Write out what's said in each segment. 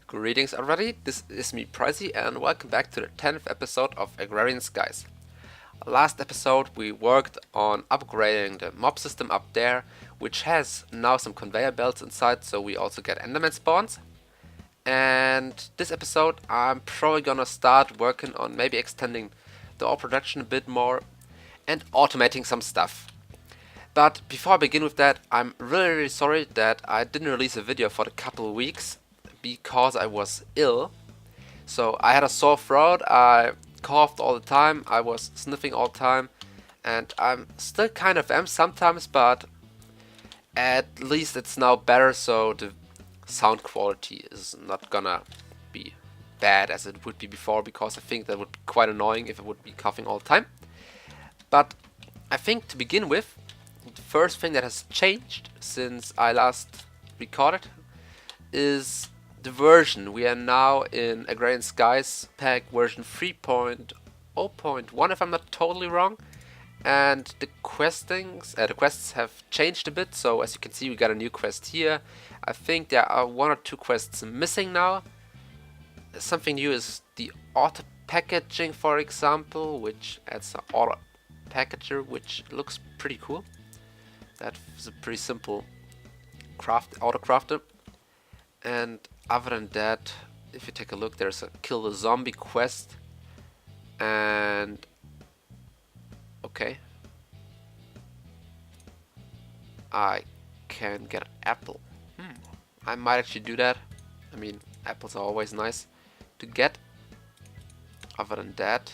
Greetings already, this is me Pricey and welcome back to the 10th episode of Agrarian Skies. Last episode we worked on upgrading the mob system up there, which has now some conveyor belts inside, so we also get enderman spawns. And this episode I'm probably gonna start working on maybe extending the ore production a bit more and automating some stuff. But before I begin with that, I'm really sorry that I didn't release a video for a couple of weeks because I was ill. So I had a sore throat, I coughed all the time, I was sniffing all the time, and I'm still kind of am sometimes, but at least it's now better, so the sound quality is not gonna be bad as it would be before, because I think that would be quite annoying if I would be coughing all the time. But I think to begin with, the first thing that has changed since I last recorded is the version. We are now in Agrarian Skies pack version 3.0.1 if I'm not totally wrong, and the quests have changed a bit. So as you can see, we got a new quest here. I think there are 1 or 2 quests missing now. Something new is the auto packaging, for example, which adds an auto packager, which looks pretty cool. That is a pretty simple auto crafter. And other than that, if you take a look, there's a kill the zombie quest, and okay, I can get an apple. I might actually do that. I mean, apples are always nice to get. Other than that,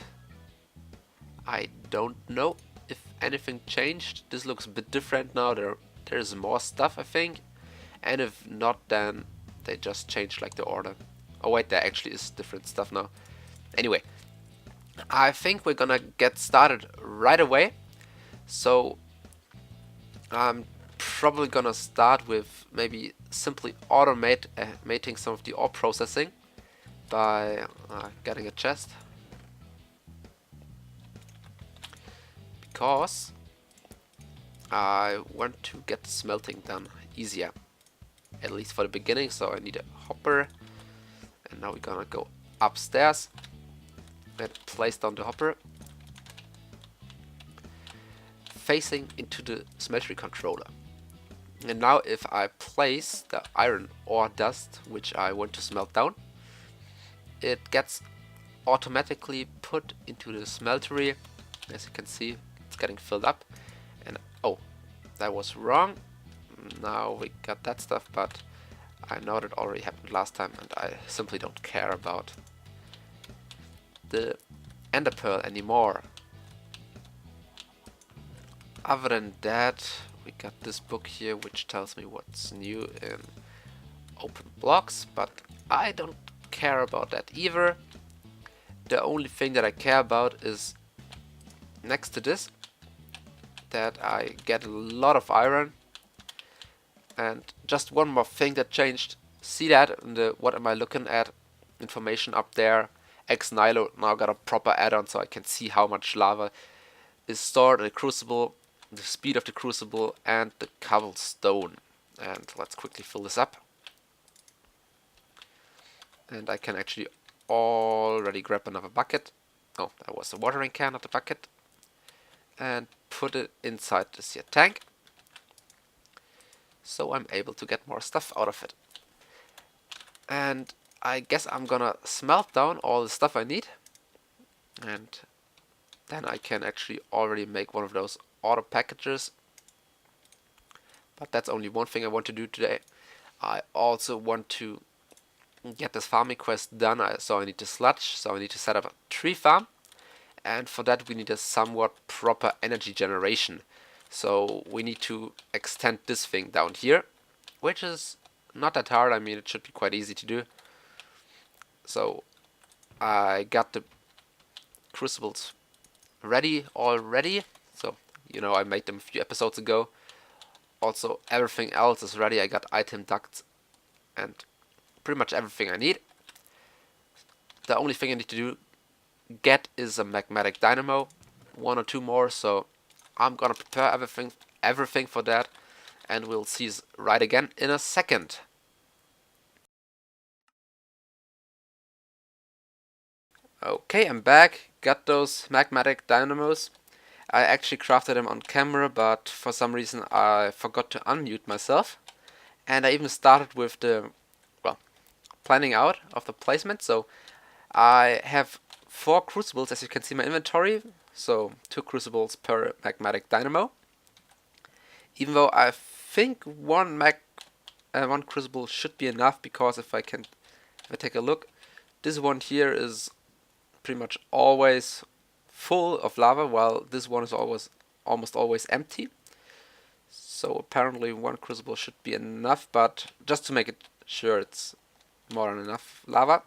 I don't know if anything changed. This looks a bit different now. There's more stuff, I think, and if not, then they just changed like the order. Oh wait, there actually is different stuff now. Anyway, I think we're gonna get started right away. So I'm probably gonna start with maybe simply automating some of the ore processing by getting a chest, because I want to get smelting done easier, at least for the beginning. So I need a hopper, and now we're gonna go upstairs and place down the hopper facing into the smeltery controller. And now if I place the iron ore dust, which I want to smelt down, it gets automatically put into the smeltery. As you can see, it's getting filled up. And oh, that was wrong. Now we got that stuff, but I know that already happened last time, and I simply don't care about the ender pearl anymore. Other than that, we got this book here which tells me what's new in open blocks, but I don't care about that either. The only thing that I care about is next to this, that I get a lot of iron. And just one more thing that changed. See that in the what am I looking at information up there? X Nilo now got a proper add-on, so I can see how much lava is stored in the crucible, the speed of the crucible, and the cobblestone. And let's quickly fill this up. And I can actually already grab another bucket. Oh, that was a watering can, not a bucket. And put it inside this here tank, so I'm able to get more stuff out of it. And I guess I'm gonna smelt down all the stuff I need, and then I can actually already make one of those auto packagers. But that's only one thing I want to do today. I also want to get this farming quest done, so I need to sludge, so I need to set up a tree farm, and for that we need a somewhat proper energy generation. So we need to extend this thing down here, which is not that hard. I mean, it should be quite easy to do. So I got the crucibles ready already. So, you know, I made them a few episodes ago. Also, everything else is ready. I got item ducts and pretty much everything I need. The only thing I need to get is a magmatic dynamo, 1 or 2 more. So I'm gonna prepare everything for that, and we'll see right again in a second. Okay, I'm back. Got those magmatic dynamos. I actually crafted them on camera, but for some reason I forgot to unmute myself. And I even started with the, well, planning out of the placement. So I have 4 crucibles, as you can see in my inventory. So 2 crucibles per magmatic dynamo. Even though I think one crucible should be enough, because if I take a look, this one here is pretty much always full of lava, while this one is almost always empty. So apparently one crucible should be enough, but just to make it sure it's more than enough lava.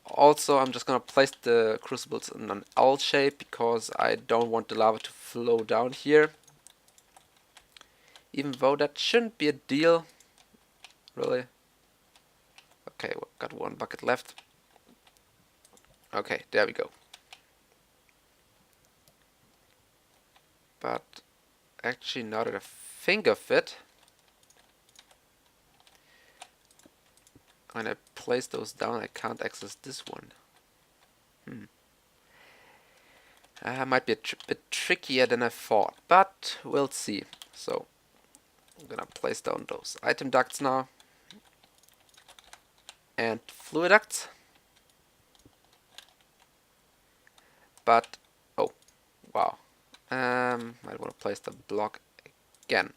Also, I'm just gonna place the crucibles in an L shape because I don't want the lava to flow down here. Even though that shouldn't be a deal, really. Okay, got 1 bucket left. Okay, there we go. But actually, now that I think of it, when I place those down, I can't access this one. Might be a bit trickier than I thought, but we'll see. So I'm gonna place down those item ducts now, and fluid ducts. But oh, wow. I want to place the block again.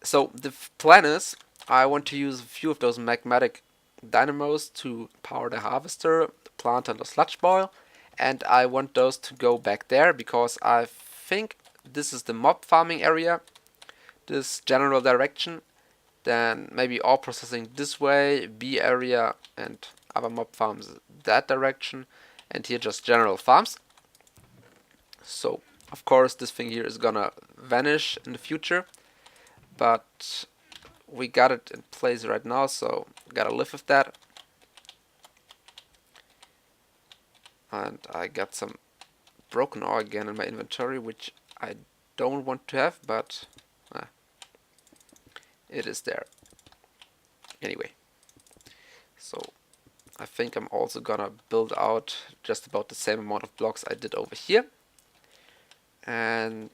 So the plan is, I want to use a few of those magmatic dynamos to power the harvester, the planter, and the sludge boil, and I want those to go back there because I think this is the mob farming area, this general direction. Then maybe ore processing this way, B area, and other mob farms that direction, and here just general farms. So of course this thing here is gonna vanish in the future, but we got it in place right now, so gotta live with that. And I got some broken ore again in my inventory, which I don't want to have, but it is there. Anyway, so I think I'm also gonna build out just about the same amount of blocks I did over here. And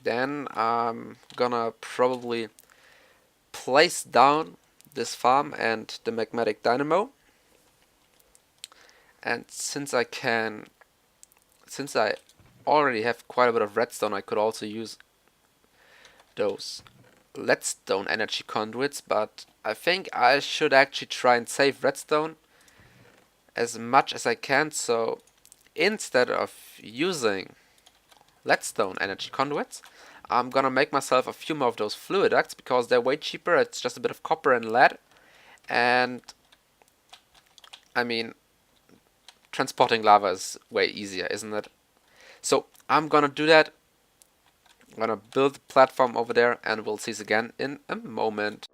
then I'm gonna probably place down this farm and the magmatic dynamo. And since I already have quite a bit of redstone, I could also use those leadstone energy conduits, but I think I should actually try and save redstone as much as I can. So instead of using leadstone energy conduits, I'm gonna make myself a few more of those fluid ducts because they're way cheaper. It's just a bit of copper and lead, and I mean, transporting lava is way easier, isn't it? So I'm gonna do that. I'm gonna build a platform over there, and we'll see this again in a moment.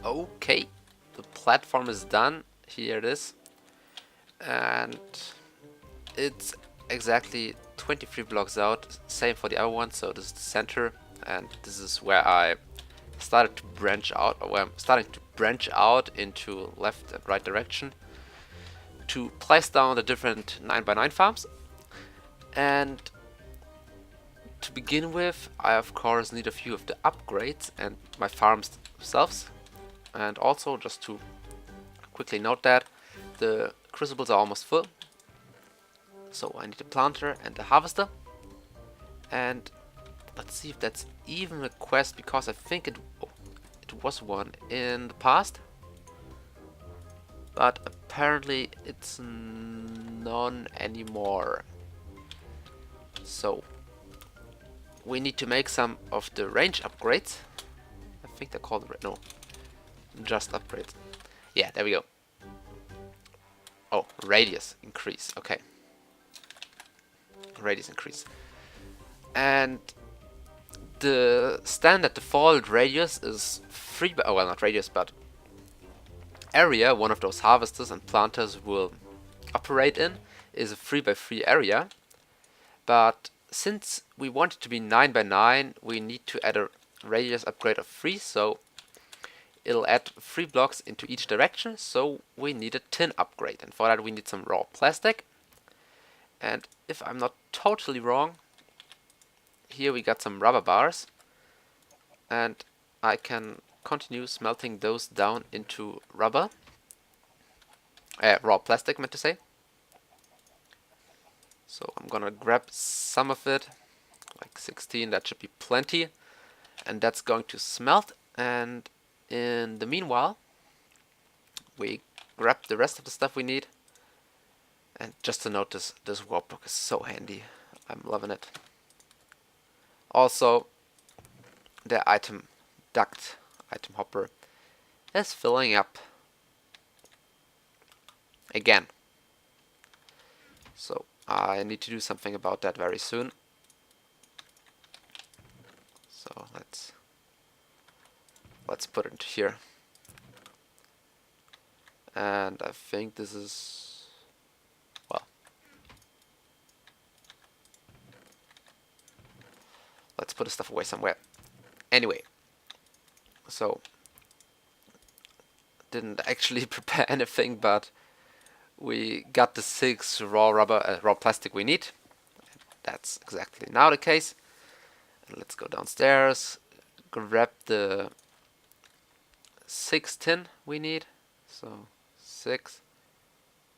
Okay, the platform is done. Here it is, and it's exactly 23 blocks out. Same for the other one. So this is the center, and this is where I started to branch out, or where I'm starting to branch out into left and right direction to place down the different 9x9 farms. And to begin with, I of course need a few of the upgrades and my farms themselves. And also, just to quickly note that the crucibles are almost full, so I need a planter and a harvester. And let's see if that's even a quest, because I think it was one in the past, but apparently it's none anymore. So we need to make some of the range upgrades. I think they're called just upgrade. Yeah, there we go. Oh, radius increase. Okay. Radius increase. And the standard default radius is 3 by, oh well, not radius, but area one of those harvesters and planters will operate in is a 3 by 3 area. But since we want it to be 9 by 9, we need to add a radius upgrade of 3, so it'll add 3 blocks into each direction, so we need a tin upgrade, and for that we need some raw plastic. And if I'm not totally wrong, here we got some rubber bars, and I can continue smelting those down into rubber. Raw plastic, meant to say. So I'm gonna grab some of it, like 16, that should be plenty, and that's going to smelt. And in the meanwhile, we grab the rest of the stuff we need. And just to note, this workbook is so handy. I'm loving it. Also, the item duct, item hopper, is filling up again. So I need to do something about that very soon. So let's put it into here. And I think this is, well, let's put the stuff away somewhere. Anyway, so didn't actually prepare anything, but we got the 6 raw plastic we need. That's exactly now the case. And let's go downstairs, grab the 6 tin we need. So 6.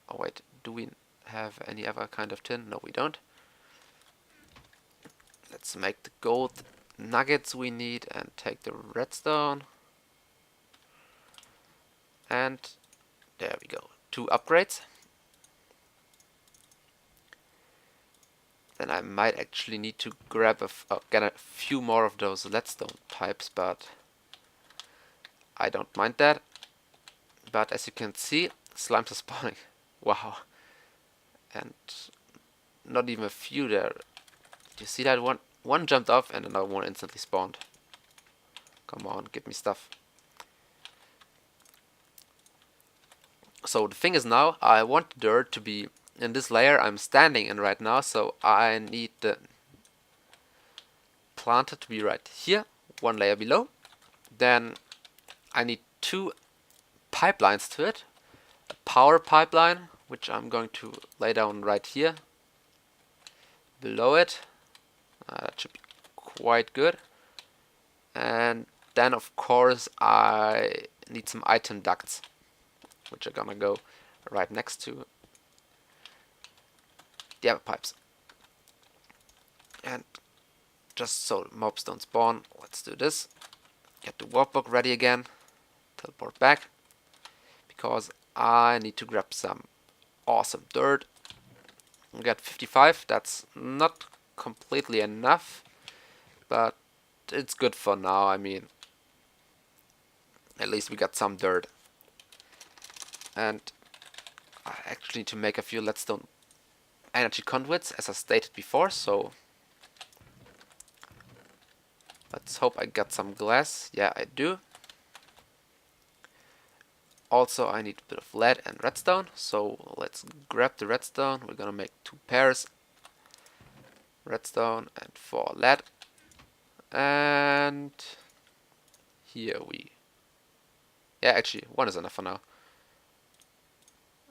Oh wait, do we have any other kind of tin? No, we don't. Let's make the gold nuggets we need and take the redstone. And there we go. 2 upgrades. Then I might actually need to grab get a few more of those leadstone pipes, but I don't mind that. But as you can see, slimes are spawning. Wow. And not even a few there. Did you see that? One jumped off and another one instantly spawned. Come on, give me stuff. So the thing is now, I want the dirt to be in this layer I'm standing in right now, so I need the planter to be right here, 1 layer below. Then I need 2 pipelines to it. A power pipeline, which I'm going to lay down right here below it. That should be quite good. And then of course I need some item ducts, which are gonna go right next to the other pipes. And just so mobs don't spawn, let's do this. Get the workbook ready again. Teleport back. Because I need to grab some awesome dirt. We got 55, that's not completely enough, but it's good for now. I mean, at least we got some dirt. And I actually need to make a few leadstone energy conduits, as I stated before, so let's hope I got some glass. Yeah, I do. Also, I need a bit of lead and redstone, so let's grab the redstone. We're gonna make 2 pairs. Redstone and 4 lead. And here yeah, actually, 1 is enough for now.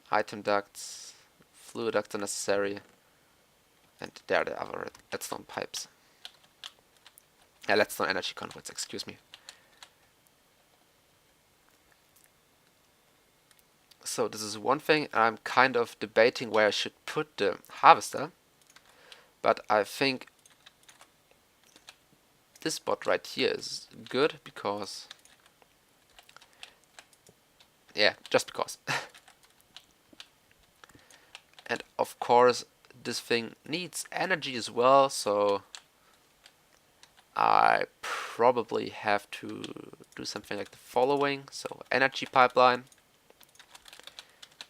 Item ducts, fluid ducts are necessary, and there are the other redstone pipes. Yeah, redstone energy conduits, excuse me. So this is one thing. I'm kind of debating where I should put the harvester, but I think this spot right here is good because, yeah, just because. And of course this thing needs energy as well, so I probably have to do something like the following. So energy pipeline,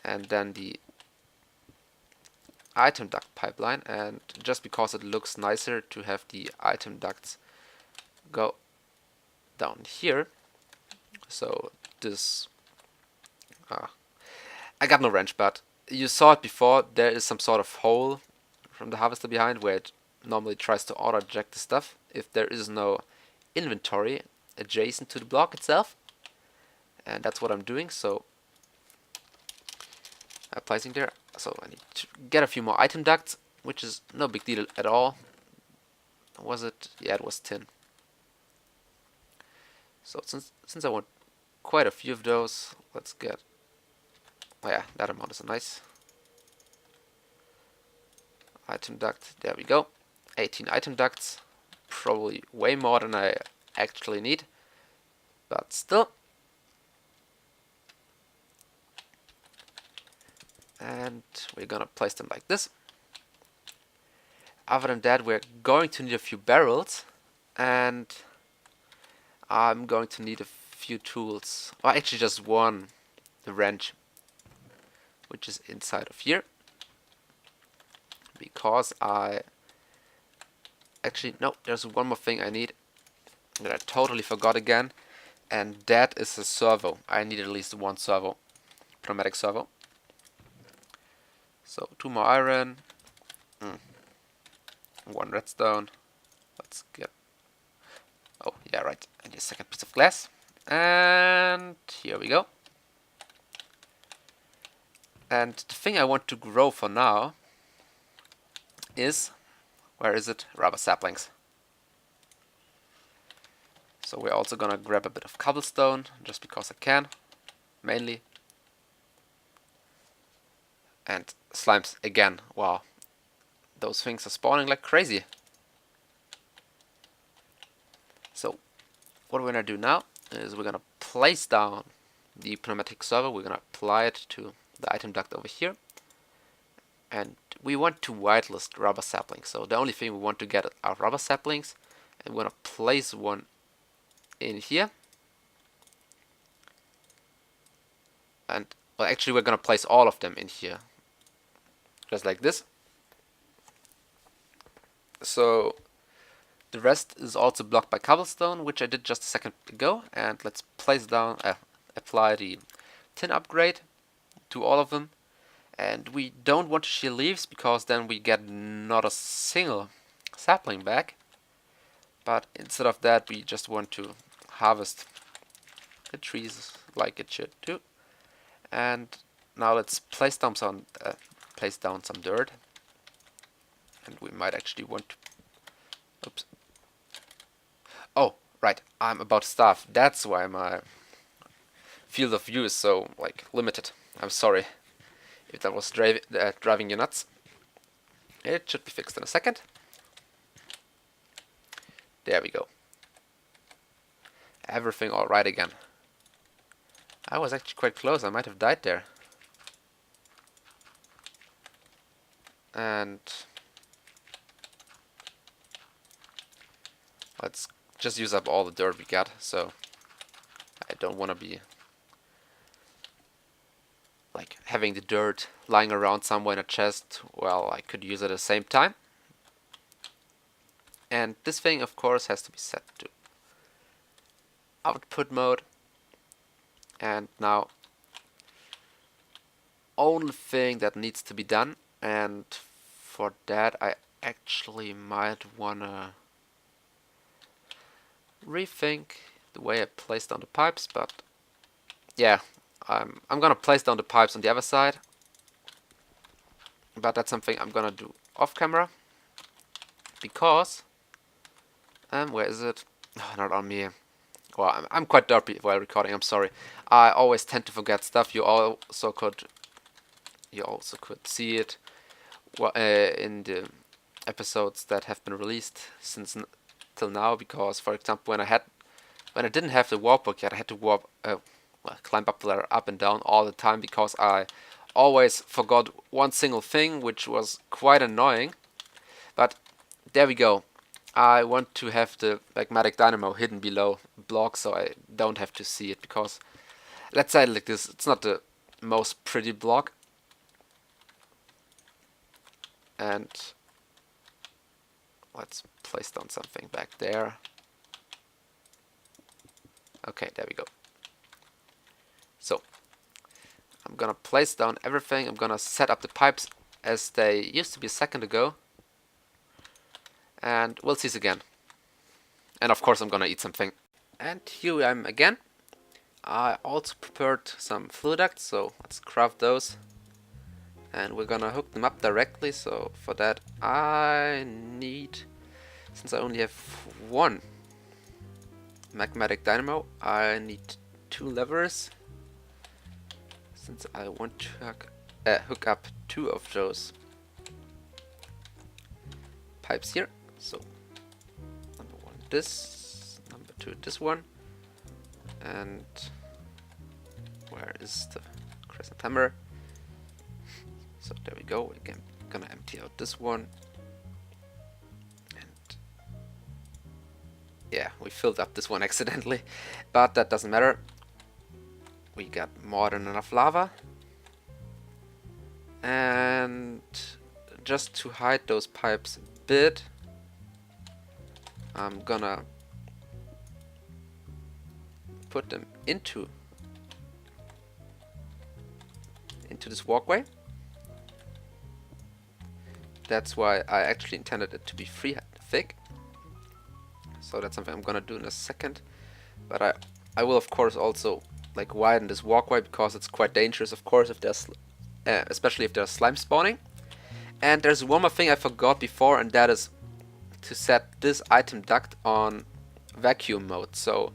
and then the item duct pipeline, and just because it looks nicer to have the item ducts go down here. So this I got no wrench, but you saw it before. There is some sort of hole from the harvester behind where it normally tries to auto eject the stuff if there is no inventory adjacent to the block itself, and that's what I'm doing. So I'm placing there. So I need to get a few more item ducts, which is no big deal at all. Was it? Yeah, it was tin. So since I want quite a few of those, let's get, oh yeah, that amount is nice. Item duct, there we go. 18 item ducts, probably way more than I actually need, but still. And we're gonna place them like this. Other than that, we're going to need a few barrels, and I'm going to need a few tools. Well, actually just one, the wrench, which is inside of here. Because no, there's one more thing I need that I totally forgot again, and that is a servo. I need at least one servo, pneumatic servo. So 2 more iron, 1 redstone. Let's get, oh yeah, right, I need a second piece of glass, and here we go. And the thing I want to grow for now is, where is it? Rubber saplings. So we're also gonna grab a bit of cobblestone, just because I can, mainly. And slimes again. Wow, those things are spawning like crazy. So what we're gonna do now is we're gonna place down the pneumatic servo. We're gonna apply it to the item duct over here, and we want to whitelist rubber saplings. So the only thing we want to get are rubber saplings, and we're gonna place one in here. And well, actually we're gonna place all of them in here, just like this. So the rest is also blocked by cobblestone, which I did just a second ago. And let's place down, apply the tin upgrade to all of them. And we don't want to shear leaves, because then we get not a single sapling back. But instead of that, we just want to harvest the trees like it should do. And now let's place down some dirt. And we might actually want to, oops. Oh, right, I'm about to starve. That's why my field of view is so like limited. I'm sorry if that was driving you nuts. It should be fixed in a second. There we go. Everything all right again. I was actually quite close. I might have died there. And let's just use up all the dirt we got. So I don't want to be like having the dirt lying around somewhere in a chest. Well, I could use it at the same time. And this thing, of course, has to be set to output mode. And now, only thing that needs to be done, and for that I actually might wanna rethink the way I place down the pipes, but yeah, I'm gonna place down the pipes on the other side, but that's something I'm gonna do off camera, because where is it? Oh, not on me. Well, I'm quite derpy while recording. I'm sorry. I always tend to forget stuff. You also could see it in the episodes that have been released since till now. Because, for example, when I didn't have the warp book yet, I had to climb up the ladder up and down all the time, because I always forgot one single thing, which was quite annoying. But there we go. I want to have the magnetic dynamo hidden below block so I don't have to see it, because let's say it like this, it's not the most pretty block. And let's place down something back there. Okay, there we go. So I'm gonna place down everything. I'm gonna set up the pipes as they used to be a second ago. And we'll see this again. And of course I'm gonna eat something. And here I am again. I also prepared some fluid ducts, so let's craft those. And we're gonna hook them up directly, so for that I need, since I only have one magnetic dynamo, I need 2 levers, since I want to hook up 2 of those pipes here. So number 1 this, number 2 this one, and where is the crescent hammer? So there we go. Again, gonna empty out this one, and yeah, we filled up this one accidentally, but that doesn't matter. We got more than enough lava, and just to hide those pipes a bit, I'm gonna put them into this walkway. That's why I actually intended it to be 3 thick. So that's something I'm gonna do in a second. But I will of course also widen this walkway, because it's quite dangerous, of course, if there's especially if there's slime spawning. And there's one more thing I forgot before, and that is to set this item duct on vacuum mode. So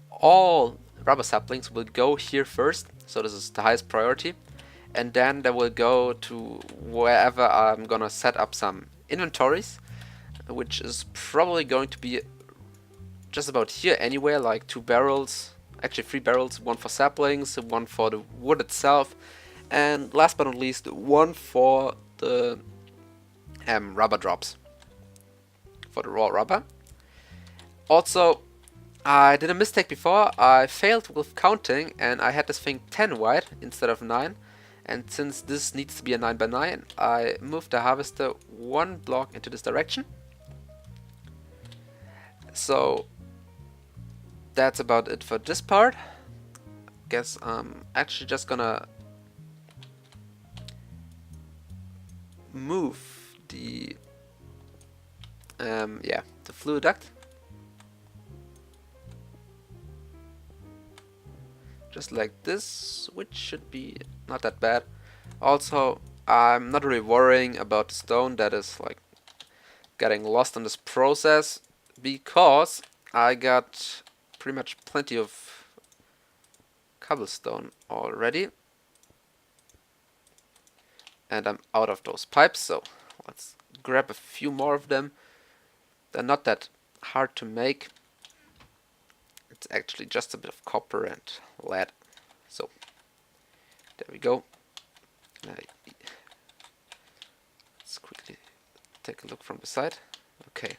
all rubber saplings will go here first. So this is the highest priority. And then they will go to wherever I'm gonna set up some inventories, which is probably going to be just about here anywhere, like 2 barrels, actually 3 barrels, 1 for saplings, 1 for the wood itself, and last but not least 1 for the rubber drops, for the raw rubber. Also, I did a mistake before. I failed with counting, and I had this thing 10 wide instead of 9. And since this needs to be a 9x9, I moved the harvester 1 block into this direction. So that's about it for this part. Guess I'm actually just gonna move the the fluid duct. Just like this, which should be not that bad. Also, I'm not really worrying about the stone that is getting lost in this process, because I got pretty much plenty of cobblestone already, and I'm out of those pipes, so let's grab a few more of them. They're not that hard to make. It's actually just a bit of copper and lead. So there we go. Let's quickly take a look from the side. Okay.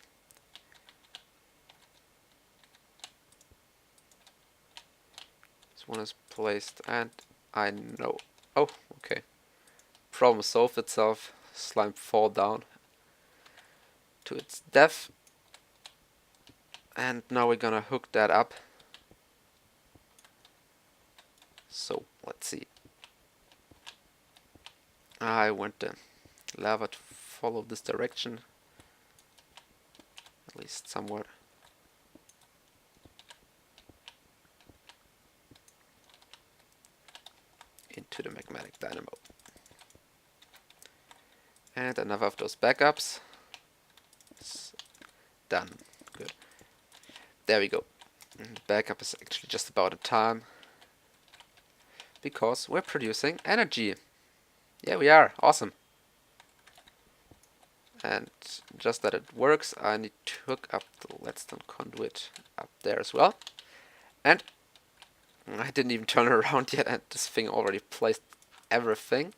This one is placed, and I know. Oh, okay. Problem solved itself. Slime fall down to its death. And now we're gonna hook that up. So let's see. I want the lava to follow this direction, at least somewhat. Into the magnetic dynamo. And another of those backups. It's done. Good. There we go. And the backup is actually just about a time, because we're producing energy. Yeah, we are. Awesome. And just that it works, I need to hook up the leadstone conduit up there as well. And I didn't even turn around yet, and this thing already placed everything,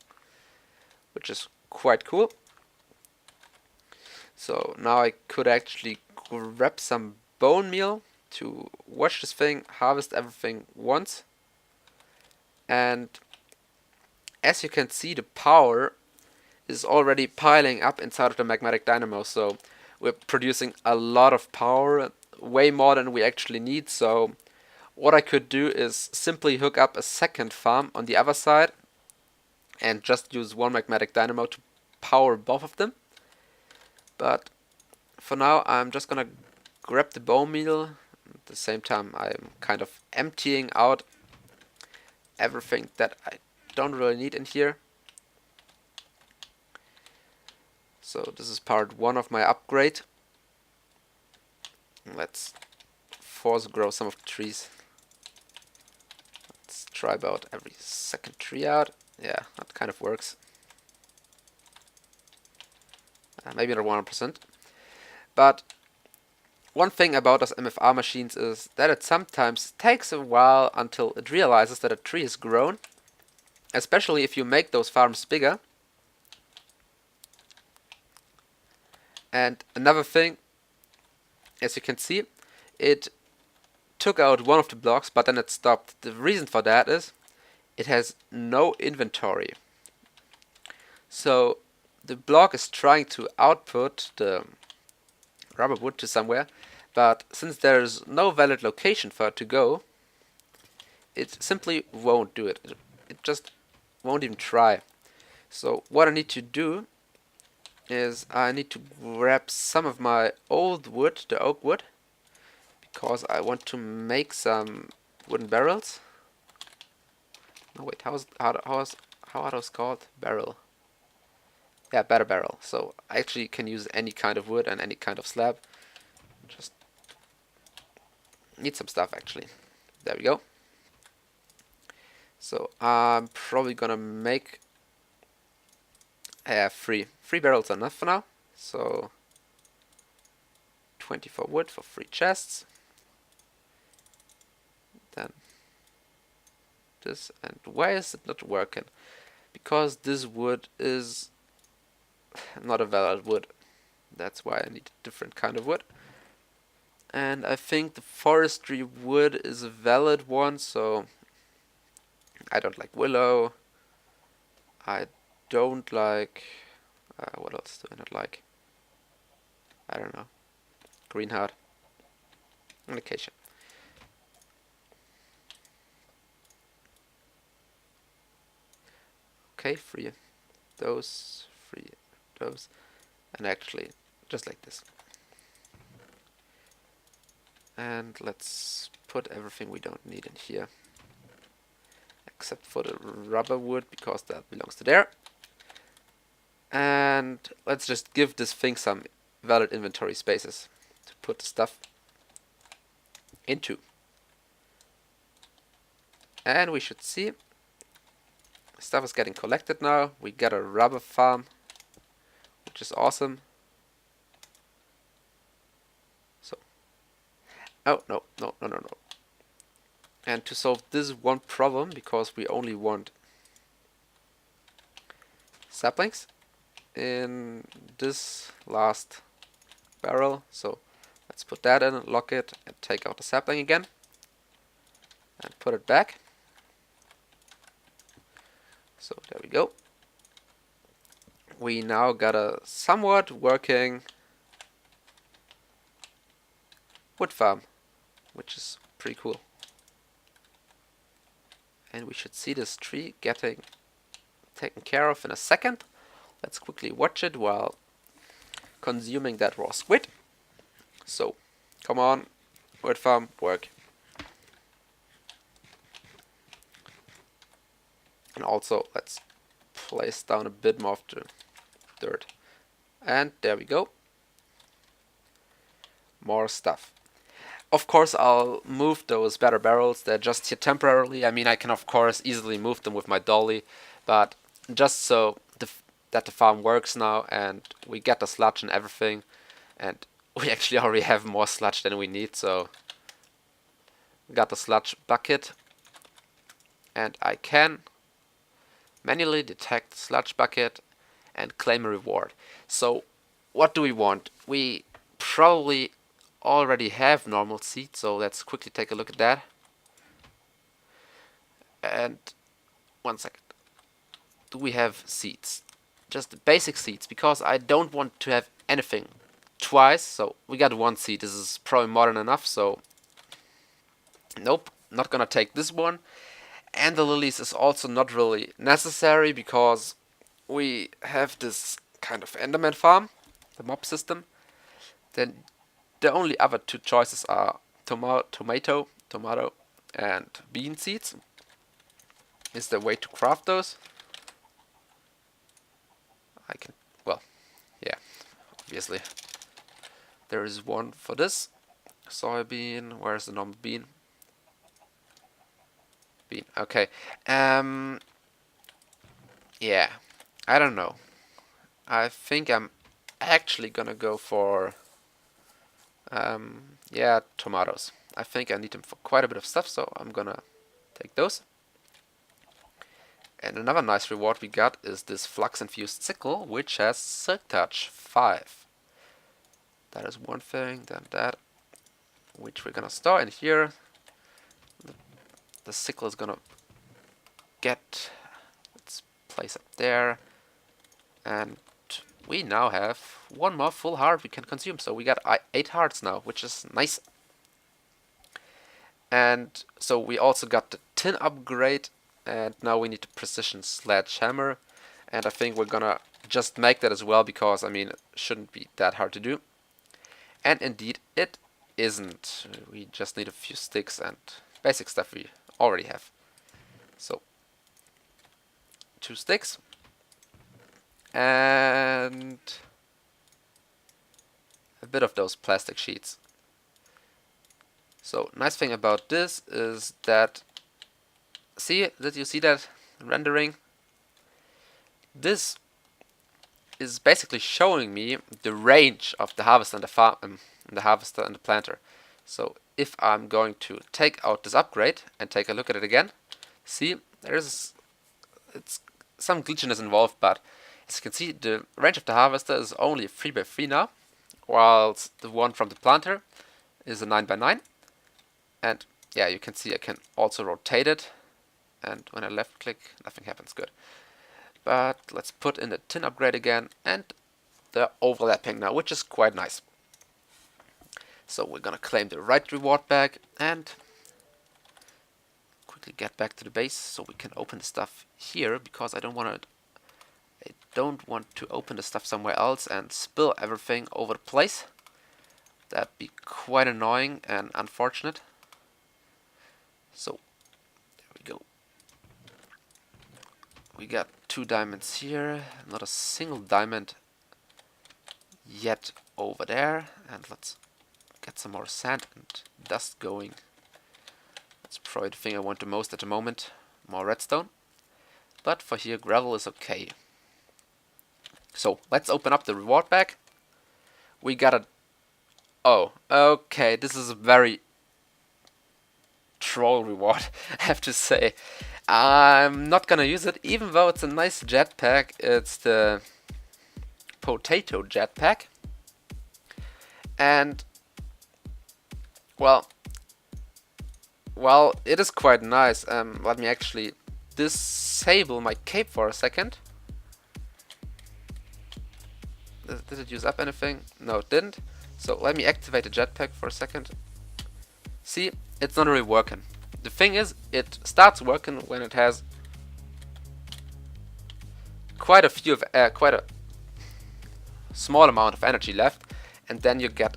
which is quite cool. So now I could actually grab some bone meal to watch this thing harvest everything once. And as you can see, the power is already piling up inside of the magnetic dynamo, so we're producing a lot of power, way more than we actually need. So what I could do is simply hook up a second farm on the other side and just use one magnetic dynamo to power both of them. But for now I'm just gonna grab the bone meal. At the same time I'm kind of emptying out everything that I don't really need in here. So this is part 1 of my upgrade. Let's force grow some of the trees. Let's try about every second tree out. Yeah, that kind of works. Maybe not 100%. But one thing about those MFR machines is that it sometimes takes a while until it realizes that a tree is grown. Especially if you make those farms bigger. And another thing, as you can see, it took out one of the blocks, but then it stopped. The reason for that is it has no inventory. So the block is trying to output the rubber wood to somewhere, but since there's no valid location for it to go, it simply won't do it. It just won't even try. So what I need to do is I need to grab some of my old wood, the oak wood, because I want to make some wooden barrels. No wait, how are those called? Barrel. Yeah, better barrel. So I actually can use any kind of wood and any kind of slab. Just need some stuff actually. There we go. So I'm probably gonna make three barrels enough for now. So 24 wood for 3 chests. Then this, and why is it not working? Because this wood is not a valid wood. That's why I need a different kind of wood. And I think the forestry wood is a valid one, so I don't like willow. I don't like... what else do I not like? I don't know. Greenheart. And acacia. Okay, 3 those, 3 those, and actually just like this. And let's put everything we don't need in here, except for the rubber wood, because that belongs to there. And let's just give this thing some valid inventory spaces to put the stuff into. And we should see stuff is getting collected now. We got a rubber farm, which is awesome. So, oh no. And to solve this one problem, because we only want saplings in this last barrel, so let's put that in, lock it, and take out the sapling again, and put it back. So there we go. We now got a somewhat working wood farm, which is pretty cool. And we should see this tree getting taken care of in a second. Let's quickly watch it while consuming that raw squid. So, come on, wood farm, work. And also, let's place down a bit more of the dirt. And there we go. More stuff. Of course, I'll move those better barrels. They're just here temporarily. I mean, I can of course easily move them with my dolly, but just so that the farm works now and we get the sludge and everything, and we actually already have more sludge than we need, so got the sludge bucket, and I can manually detect the sludge bucket and claim a reward. So what do we want? We probably already have normal seeds, so let's quickly take a look at that. And 1 second. Do we have seeds? Just the basic seeds, because I don't want to have anything twice. So we got 1 seed. This is probably more than enough, so nope, not gonna take this one. And the lilies is also not really necessary, because we have this kind of Enderman farm, the mob system. Then the only other 2 choices are tomato, and bean seeds. Is there a way to craft those? I can, well, yeah, obviously. There is one for this. Soybean, where's the normal bean? Bean, okay. Yeah, I don't know. I think I'm actually gonna go for, yeah, tomatoes. I think I need them for quite a bit of stuff, so I'm gonna take those. And another nice reward we got is this flux-infused sickle, which has Silk Touch 5. That is one thing, then that, which we're gonna store in here. The sickle is gonna get, let's place it there. And we now have 1 more full heart we can consume, so we got 8 hearts now, which is nice. And so we also got the tin upgrade, and now we need the precision sledgehammer, and I think we're gonna just make that as well, because I mean it shouldn't be that hard to do. And indeed it isn't. We just need a few sticks and basic stuff we already have. So 2 sticks and a bit of those plastic sheets. So nice thing about this is that, did you see that rendering? This is basically showing me the range of the harvester and the harvester and the planter. So if I'm going to take out this upgrade and take a look at it again, see, it's some glitchiness involved, but as you can see, the range of the harvester is only 3x3 now, whilst the one from the planter is a 9x9. And yeah, you can see I can also rotate it, and when I left click, nothing happens. Good. But let's put in the tin upgrade again, and they're overlapping now, which is quite nice. So we're gonna claim the right reward bag and quickly get back to the base so we can open the stuff here, because I don't want to open the stuff somewhere else and spill everything over the place. That'd be quite annoying and unfortunate. So there we go. We got 2 diamonds here, not a single diamond yet over there, and let's get some more sand and dust going. That's probably the thing I want the most at the moment, more redstone. But for here, gravel is okay. So let's open up the reward bag. We got a, oh, okay, this is a very troll reward, I have to say. I'm not gonna use it, even though it's a nice jetpack. It's the potato jetpack, and well, it is quite nice. Let me actually disable my cape for a second. Did it use up anything? No, it didn't. So let me activate the jetpack for a second. See, it's not really working. The thing is, it starts working when it has quite a small amount of energy left, and then you get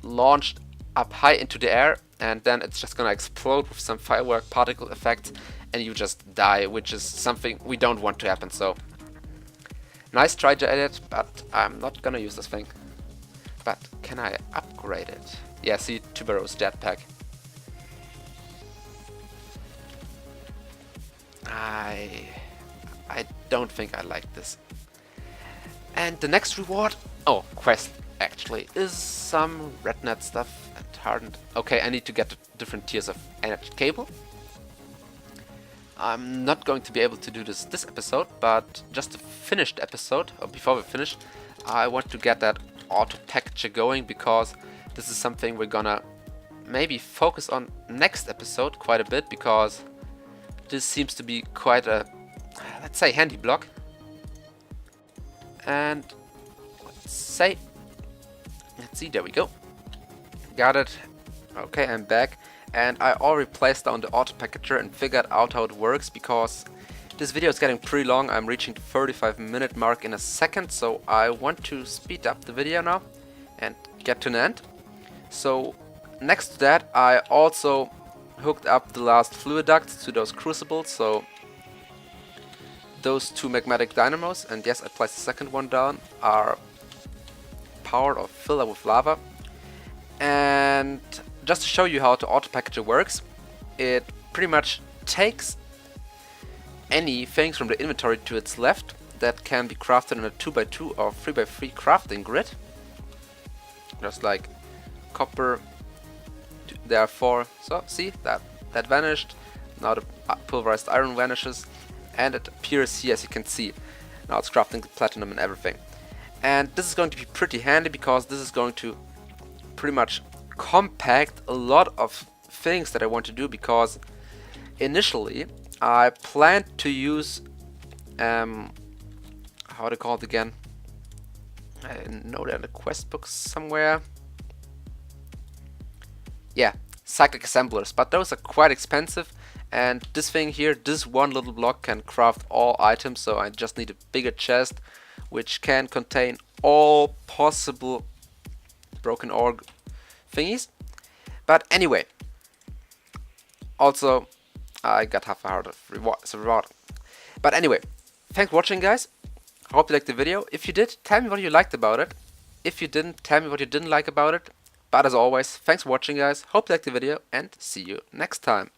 launched up high into the air, and then it's just gonna explode with some firework particle effects, and you just die, which is something we don't want to happen. So nice try, Jaded, but I'm not gonna use this thing. But can I upgrade it? Yeah, see, Tuberose jetpack. I don't think I like this. And the next reward, oh, quest actually, is some rednet stuff and hardened. Okay, I need to get the different tiers of energy cable. I'm not going to be able to do this episode, but just a finished episode, or before we finish, I want to get that auto packager going, because This is something we're gonna maybe focus on next episode quite a bit, because this seems to be quite a, let's say, handy block. And let's see, there we go. Got it. Okay, I'm back. And I already placed down the auto packager and figured out how it works, because this video is getting pretty long. I'm reaching the 35-minute mark in a second, so I want to speed up the video now and get to an end. So next to that, I also hooked up the last fluid ducts to those crucibles, so those two magmatic dynamos, and yes, I placed the second one down, are powered or filled up with lava. And just to show you how the auto packager works, it pretty much takes any things from the inventory to its left that can be crafted in a 2x2 or 3x3 crafting grid. Just like copper, there are 4, so see, that vanished. Now the pulverized iron vanishes, and it appears here, as you can see. Now it's crafting the platinum and everything. And this is going to be pretty handy, because this is going to pretty much compact a lot of things that I want to do, because initially I planned to use how to call it again, I know they're in the quest book somewhere. Yeah, cyclic assemblers, but those are quite expensive, and this thing here, this one little block, can craft all items, so I just need a bigger chest which can contain all possible broken ore thingies. But anyway, also I got half a heart of reward. But anyway, thanks for watching, guys. I hope you liked the video. If you did, tell me what you liked about it. If you didn't, tell me what you didn't like about it. But as always, thanks for watching, guys. Hope you liked the video, and see you next time.